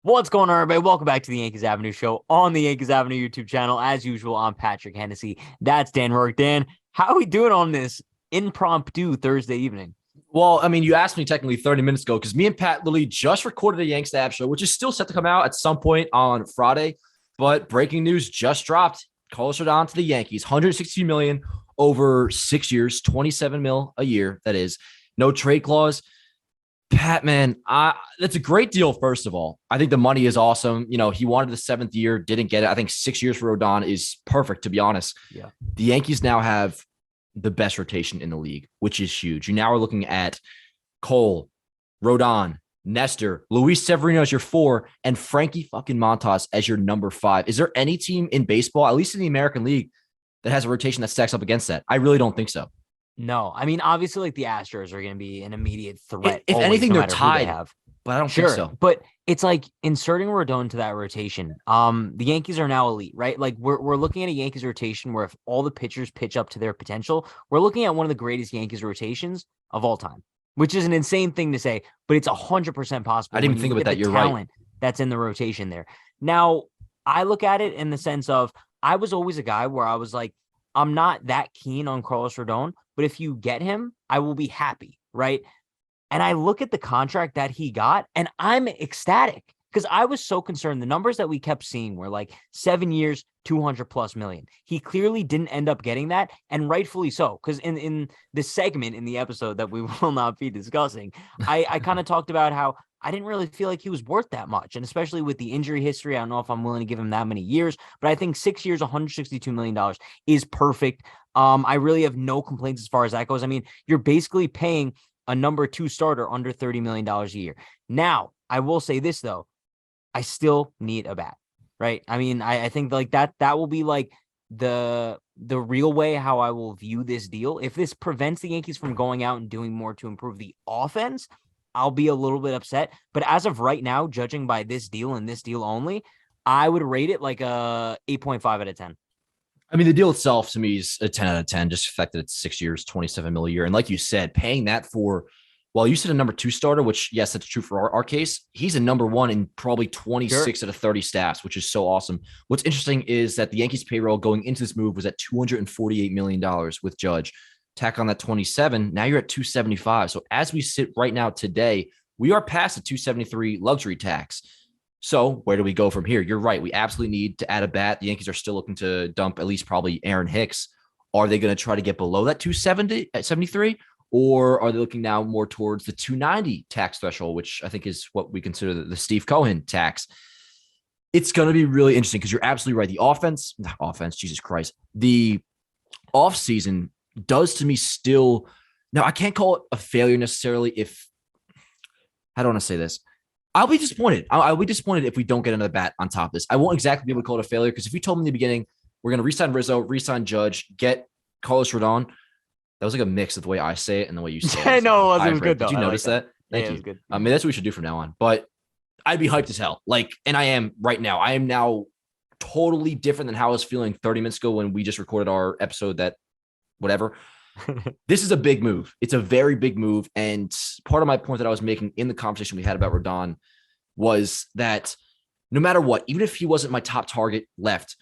What's going on, everybody? Welcome back to the Yankees Avenue show on the Yankees Avenue YouTube channel. As usual, I'm Patrick Hennessy. That's Dan Rourke. Dan, how are we doing on this impromptu Thursday evening? Well, I mean, you asked me technically 30 minutes ago because me and Pat literally just recorded a Yanks Ab show, which is still set to come out at some point on Friday. But breaking news just dropped. Carlos Rodon to the Yankees, $160 million over 6 years, $27 million a year. That is no trade clause. Pat, man, that's a great deal. First of all, I think the money is awesome. You know, he wanted the 7th year, didn't get it. I think 6 years for Rodon is perfect, to be honest. Yeah. The Yankees now have the best rotation in the league, which is huge. You now are looking at Cole, Rodon, Nestor, Luis Severino as your 4, and Frankie fucking Montas as your number 5. Is there any team in baseball, at least in the American League, that has a rotation that stacks up against that? I really don't think so. No, I mean, obviously, like the Astros are going to be an immediate threat. If always, anything, no they're matter who they tied, have. but I don't Sure, think so. but it's like inserting Rodon to that rotation. The Yankees are now elite, right? Like we're looking at a Yankees rotation where if all the pitchers pitch up to their potential, we're looking at one of the greatest Yankees rotations of all time, which is an insane thing to say, but it's 100% possible. I didn't even think about that. You're right. That's in the rotation there. Now, I look at it in the sense of I was always a guy where I was like, I'm not that keen on Carlos Rodon, but if you get him, I will be happy, right? And I look at the contract that he got, and I'm ecstatic because I was so concerned. The numbers that we kept seeing were like 7 years, 200+ million. He clearly didn't end up getting that, and rightfully so. Because in this segment in the episode that we will not be discussing, I kind of talked about how I didn't really feel like he was worth that much. And especially with the injury history, I don't know if I'm willing to give him that many years, but I think 6 years, $162 million is perfect. I really have no complaints as far as that goes. I mean, you're basically paying a number 2 starter under $30 million a year. Now, I will say this, though. I still need a bat, right? I mean, I think like that will be like the real way how I will view this deal. If this prevents the Yankees from going out and doing more to improve the offense, I'll be a little bit upset. But as of right now, judging by this deal and this deal only, I would rate it like a 8.5 out of 10. I mean, the deal itself to me is a 10 out of 10, just the fact that it's 6 years, $27 million a year. And like you said, paying that for, well, you said a number 2 starter, which, yes, that's true for our case. He's a number 1 in probably 26 out of 30 staffs, which is so awesome. What's interesting is that the Yankees payroll going into this move was at $248 million with Judge. Tack on that 27, now you're at 275. So as we sit right now today, we are past the 273 luxury tax. So where do we go from here? You're right. We absolutely need to add a bat. The Yankees are still looking to dump at least probably Aaron Hicks. Are they going to try to get below that 270 at 73? Or are they looking now more towards the 290 tax threshold, which I think is what we consider the Steve Cohen tax? It's going to be really interesting because you're absolutely right. The offense, Jesus Christ. The offseason does to me still. Now, I can't call it a failure necessarily if, I don't want to say this. I'll be disappointed. I'll be disappointed if we don't get another bat on top of this. I won't exactly be able to call it a failure because if you told me in the beginning, we're going to re-sign Rizzo, re-sign Judge, get Carlos Rodon, that was like a mix of the way I say it and the way you say it. I know it was good. Did you notice that? Thank you. It was good. I mean, that's what we should do from now on. But I'd be hyped as hell. Like, and I am right now. I am now totally different than how I was feeling 30 minutes ago when we just recorded our episode that whatever. This is a big move. It's a very big move. And part of my point that I was making in the conversation we had about Rodon was that no matter what, even if he wasn't my top target left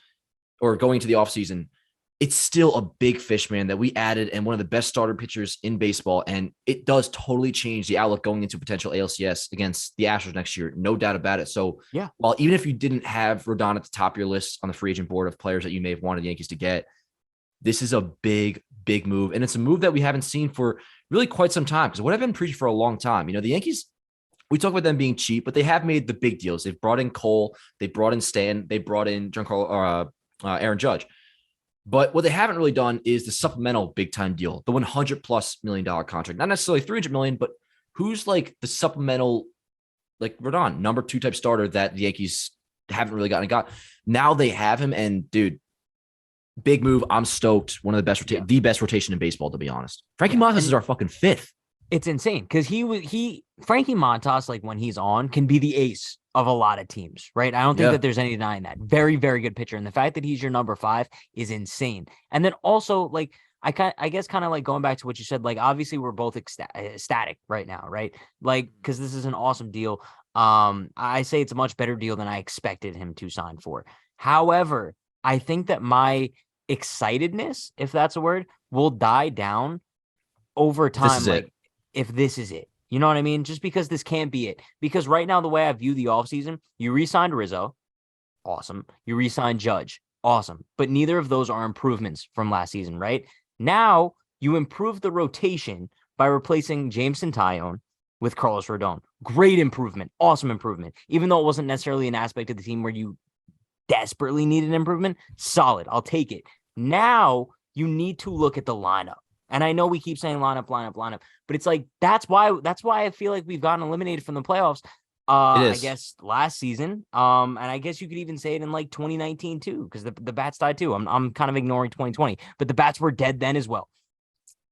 or going to the offseason, it's still a big fish, man, that we added and one of the best starter pitchers in baseball. And it does totally change the outlook going into potential ALCS against the Astros next year. No doubt about it. So yeah, while even if you didn't have Rodon at the top of your list on the free agent board of players that you may have wanted the Yankees to get, this is a big, big move. And it's a move that we haven't seen for really quite some time because what I've been preaching for a long time, you know, the Yankees, we talk about them being cheap, but they have made the big deals. They've brought in Cole, they brought in Stan, they brought in Aaron Judge. But what they haven't really done is the supplemental big time deal, the $100+ million contract, not necessarily $300 million, but who's like the supplemental, like Rodon, number 2 type starter that the Yankees haven't really got. Now they have him, and dude, big move. I'm stoked. One of the best, the best rotation in baseball, to be honest. Frankie Montas is our fucking 5th. It's insane because Frankie Montas, like when he's on, can be the ace of a lot of teams, right? I don't think that there's any denying that. Very, very good pitcher. And the fact that he's your number 5 is insane. And then also, like, I guess kind of like going back to what you said, like, obviously we're both ecstatic right now, right? Like, because this is an awesome deal. I say it's a much better deal than I expected him to sign for. However, I think that my excitedness, if that's a word, will die down over This time. is it. Like, if this is it, you know what I mean? Just because this can't be it. Because right now, the way I view the offseason, you re-signed Rizzo, awesome. You re-signed Judge, awesome. But neither of those are improvements from last season, right? Now you improve the rotation by replacing Jameson Tyone with Carlos Rodon. Great improvement, awesome improvement. Even though it wasn't necessarily an aspect of the team where you desperately needed improvement, solid. I'll take it. Now you need to look at the lineup. And I know we keep saying lineup, but it's like that's why I feel like we've gotten eliminated from the playoffs. It I is. guess last season. And I guess you could even say it in like 2019 too, because the bats died too. I'm kind of ignoring 2020, but the bats were dead then as well.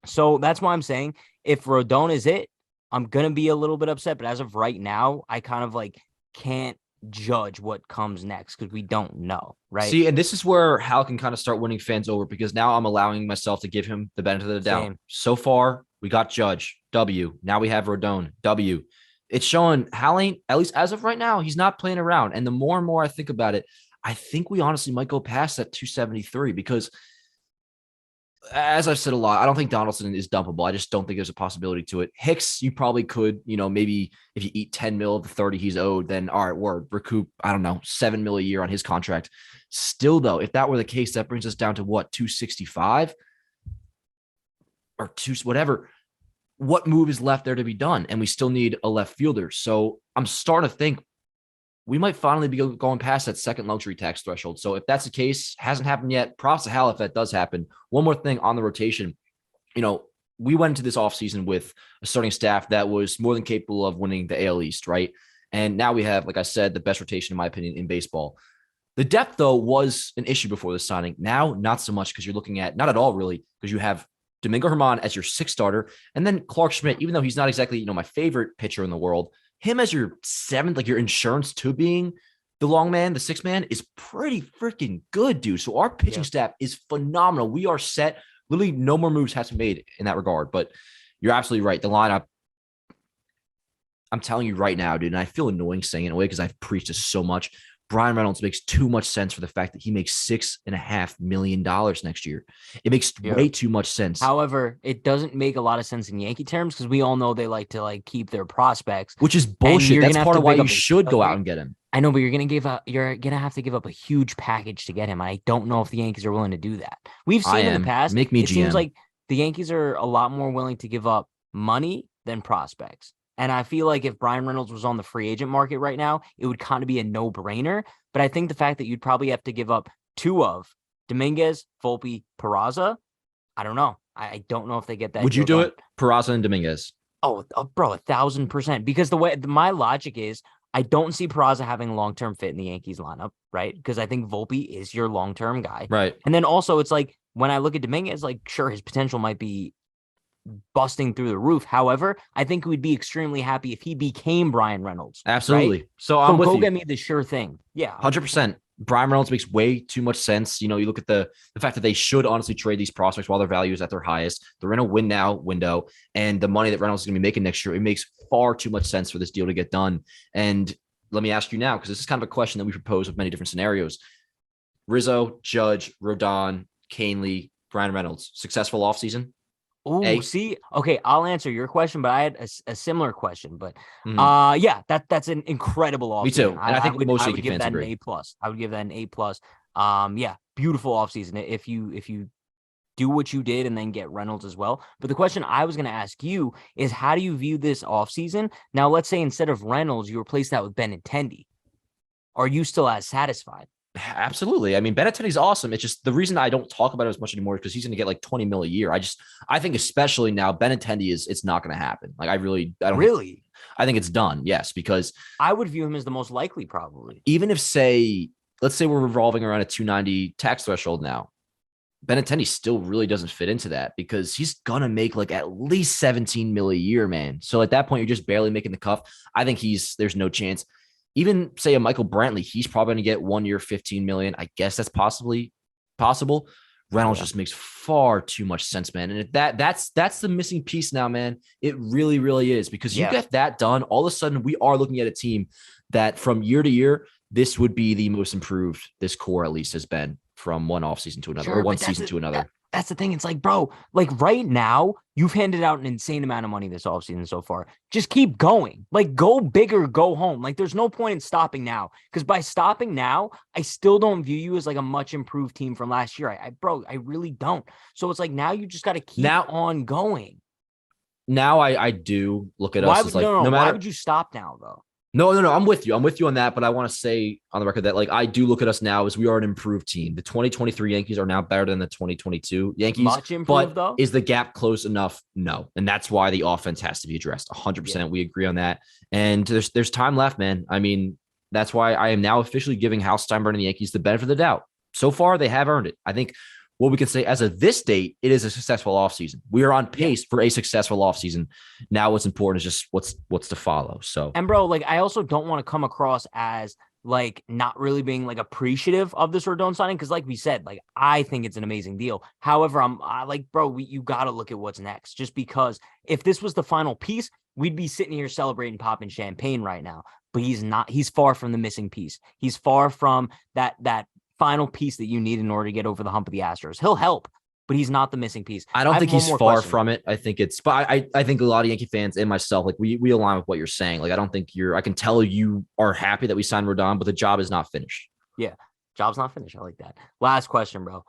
So that's why I'm saying if Rodon is it, I'm gonna be a little bit upset. But as of right now, I kind of like can't judge what comes next because we don't know, right? See, and this is where Hal can kind of start winning fans over because now I'm allowing myself to give him the benefit of the doubt. Same. So far, we got Judge, W. Now we have Rodon, W. It's showing Hal ain't, at least as of right now, he's not playing around. And the more and more I think about it, I think we honestly might go past that 273 because as I've said a lot, I don't think Donaldson is dumpable. I just don't think there's a possibility to it. Hicks, you probably could, maybe if you eat 10 mil of the 30 he's owed, then all right, word, recoup, I don't know, 7 mil a year on his contract. Still, though, if that were the case, that brings us down to what, 265 or two, whatever. What move is left there to be done? And we still need a left fielder. So I'm starting to think we might finally be going past that second luxury tax threshold. So if that's the case, hasn't happened yet, props to Hal if that does happen. One more thing on the rotation, we went into this offseason with a starting staff that was more than capable of winning the AL East, right? And now we have, like I said, the best rotation, in my opinion, in baseball. The depth, though, was an issue before the signing. Now, not so much because you're looking at, not at all, really, because you have Domingo Germán as your sixth starter, and then Clark Schmidt, even though he's not exactly, my favorite pitcher in the world, him as your seventh, like your insurance to being the long man, the sixth man, is pretty freaking good, dude. So our pitching staff is phenomenal. We are set. Literally no more moves has to be made in that regard. But you're absolutely right. The lineup, I'm telling you right now, dude, and I feel annoying saying it in a way because I've preached this so much. Brian Reynolds makes too much sense for the fact that he makes $6.5 million next year. It makes way too much sense. However, it doesn't make a lot of sense in Yankee terms because we all know they like to keep their prospects, which is bullshit. That's part of why you should go out and get him. I know, but you're gonna have to give up a huge package to get him. I don't know if the Yankees are willing to do that. We've seen in the past. Make me it GM. Seems like the Yankees are a lot more willing to give up money than prospects. And I feel like if Brian Reynolds was on the free agent market right now, it would kind of be a no-brainer. But I think the fact that you'd probably have to give up two of Dominguez, Volpe, Peraza, I don't know. I don't know if they get that. Would you do it? Peraza and Dominguez. Oh, bro, 1,000%. Because the way my logic is, I don't see Peraza having a long-term fit in the Yankees lineup, right? Because I think Volpe is your long-term guy. Right. And then also it's like when I look at Dominguez, sure, his potential might be busting through the roof. However, I think we'd be extremely happy if he became Brian Reynolds. Absolutely. Right? So I'm with go you. Get me the sure thing. Yeah. 100%. Brian Reynolds makes way too much sense. You look at the fact that they should honestly trade these prospects while their value is at their highest. They're in a win now window, and the money that Reynolds is going to be making next year, it makes far too much sense for this deal to get done. And let me ask you now, because this is kind of a question that we propose with many different scenarios. Rizzo, Judge, Rodon, Canely, Brian Reynolds, successful offseason? Oh, see, okay, I'll answer your question, but I had a similar question. But yeah, that's an incredible offseason. Me too. And I think most Yankee fans agree. I would give that an A+. Yeah, beautiful offseason if you do what you did and then get Reynolds as well. But the question I was going to ask you is, how do you view this offseason? Now, let's say instead of Reynolds, you replace that with Benintendi. Are you still as satisfied? Absolutely. I mean, Benintendi's awesome. It's just the reason I don't talk about it as much anymore is because he's going to get like 20 mil a year. I think especially now Benintendi it's not going to happen. Like I don't really. I think it's done. Yes, because I would view him as the most likely, probably. Even if let's say we're revolving around a 290 tax threshold now, Benintendi still really doesn't fit into that because he's gonna make like at least 17 mil a year, man. So at that point, you're just barely making the cuff. I think there's no chance. Even say a Michael Brantley, he's probably going to get 1 year, 15 million. I guess that's possibly possible. Reynolds just makes far too much sense, man. And that's the missing piece now, man. It really, really is, because you get that done. All of a sudden, we are looking at a team that from year to year, this would be the most improved this core at least has been from one offseason to another, or one season to another. That's the thing. It's like, bro, like right now, you've handed out an insane amount of money this offseason so far. Just keep going. Like, go big or go home. Like, there's no point in stopping now. Because by stopping now, I still don't view you as like a much improved team from last year. I really don't. So it's like, now you just got to keep on going. Now I do look at us as like, no matter. Why would you stop now, though? No. I'm with you. I'm with you on that. But I want to say on the record that, like, I do look at us now as we are an improved team. The 2023 Yankees are now better than the 2022 Yankees. Much improved, though. Is the gap close enough? No. And that's why the offense has to be addressed. 100%. Yeah. We agree on that. And there's time left, man. I mean, that's why I am now officially giving Hal Steinbrenner and the Yankees the benefit of the doubt. So far, they have earned it. I think what we can say as of this date, it is a successful offseason. We are on pace for a successful offseason. Now what's important is just what's to follow. So, and bro, like, I also don't want to come across as like not really being like appreciative of this Rodon signing, because like we said, like, I think it's an amazing deal. However, I like, bro, you got to look at what's next, just because if this was the final piece, we'd be sitting here celebrating, popping champagne right now. But he's not. He's far from the missing piece. He's far from that final piece that you need in order to get over the hump of the Astros. He'll help, but he's not the missing piece. I don't think he's far from it. I think it's, but I think a lot of Yankee fans and myself, like, we align with what you're saying. Like, I don't think I can tell you are happy that we signed Rodon, but the job is not finished. Yeah. Job's not finished. I like that. Last question, bro.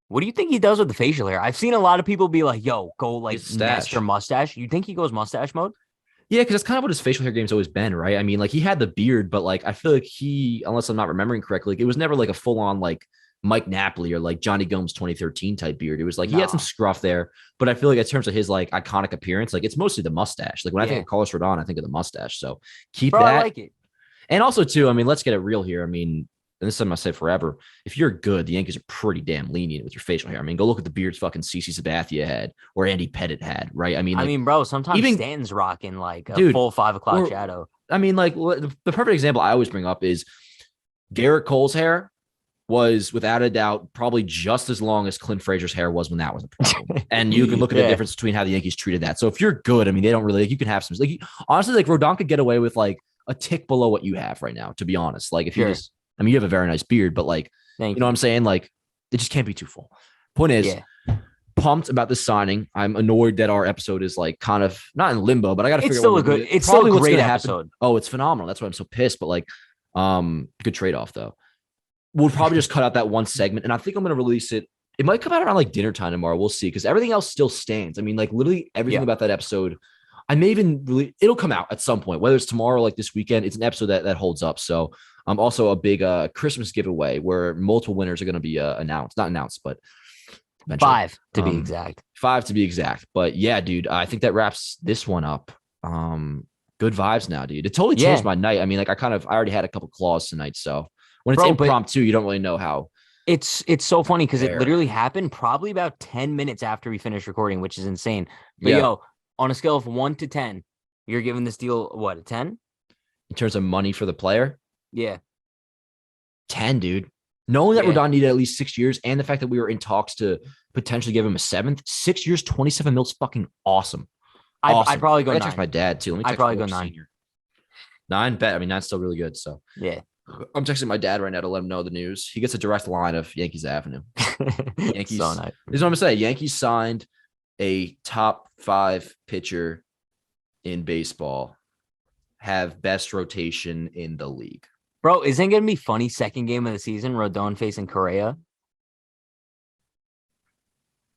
What do you think he does with the facial hair? I've seen a lot of people be like, yo, go like master mustache. You think he goes mustache mode? Yeah, because that's kind of what his facial hair game's always been, right? I mean, like, he had the beard, but like, I feel like unless I'm not remembering correctly, like, it was never like a full on like Mike Napoli or like Johnny Gomes 2013 type beard. It was like he had some scruff there, but I feel like in terms of his like iconic appearance, like, it's mostly the mustache. Like, when I think of Carlos Rodon, I think of the mustache. So keep that. I like it. And also too, I mean, let's get it real here. I mean, and this is something I said forever. If you're good, the Yankees are pretty damn lenient with your facial hair. I mean, go look at the beards fucking CC Sabathia had or Andy Pettitte had, right? I mean, bro, sometimes even Stanton's rocking like a full 5 o'clock shadow. I mean, like, the perfect example I always bring up is Garrett Cole's hair was without a doubt probably just as long as Clint Frazier's hair was when that was a problem. And you can look at the difference between how the Yankees treated that. So if you're good, I mean, they don't really, like, you can have some, like, honestly, like, Rodon could get away with like a tick below what you have right now, to be honest. Like, if you just, I mean, you have a very nice beard, but like, you know what I'm saying? Like, it just can't be too full. Point is, pumped about this signing. I'm annoyed that our episode is like kind of not in limbo, but I got to figure out. It's still a great episode. Oh, it's phenomenal. That's why I'm so pissed. But like, good trade off though. We'll probably just cut out that one segment, and I think I'm going to release it. It might come out around like dinner time tomorrow. We'll see, because everything else still stands. I mean, like, literally everything about that episode. I may even it'll come out at some point, whether it's tomorrow or like this weekend. It's an episode that holds up. So also a big Christmas giveaway where multiple winners are going to be announced. Not announced, but eventually. 5 to be exact. 5 to be exact. But yeah, dude, I think that wraps this one up. Good vibes now, dude. It totally changed my night. I mean, like, I already had a couple claws tonight. So when it's impromptu, you don't really know how. It's so funny because it literally happened probably about 10 minutes after we finished recording, which is insane. But yo, on a scale of 1 to 10, you're giving this deal what, a 10? In terms of money for the player? Yeah. 10, dude. Knowing that Rodon needed at least 6 years, and the fact that we were in talks to potentially give him a 7th, 6 years, 27 mil is fucking awesome. I'd probably go 9. I text my dad too. I'd probably go 9. 9, bet. I mean, 9's still really good. So yeah. I'm texting my dad right now to let him know the news. He gets a direct line of Yankees Avenue. Yankees. So nice. This is what I'm gonna say. Yankees signed a top 5 pitcher in baseball, have best rotation in the league. Bro, isn't it gonna be funny? Second game of the season, Rodon facing Correa.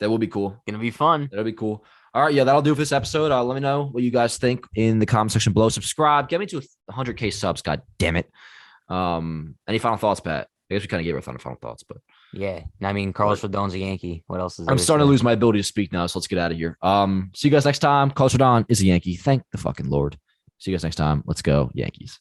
That will be cool. Gonna be fun. That'll be cool. All right, yeah, that'll do for this episode. Let me know what you guys think in the comment section below. Subscribe. Get me to 100K subs. God damn it. Any final thoughts, Pat? I guess we kind of gave our final thoughts, but yeah. I mean, Carlos Rodon's a Yankee. What else is there? I'm starting to lose my ability to speak now, so let's get out of here. See you guys next time. Carlos Rodon is a Yankee. Thank the fucking Lord. See you guys next time. Let's go, Yankees.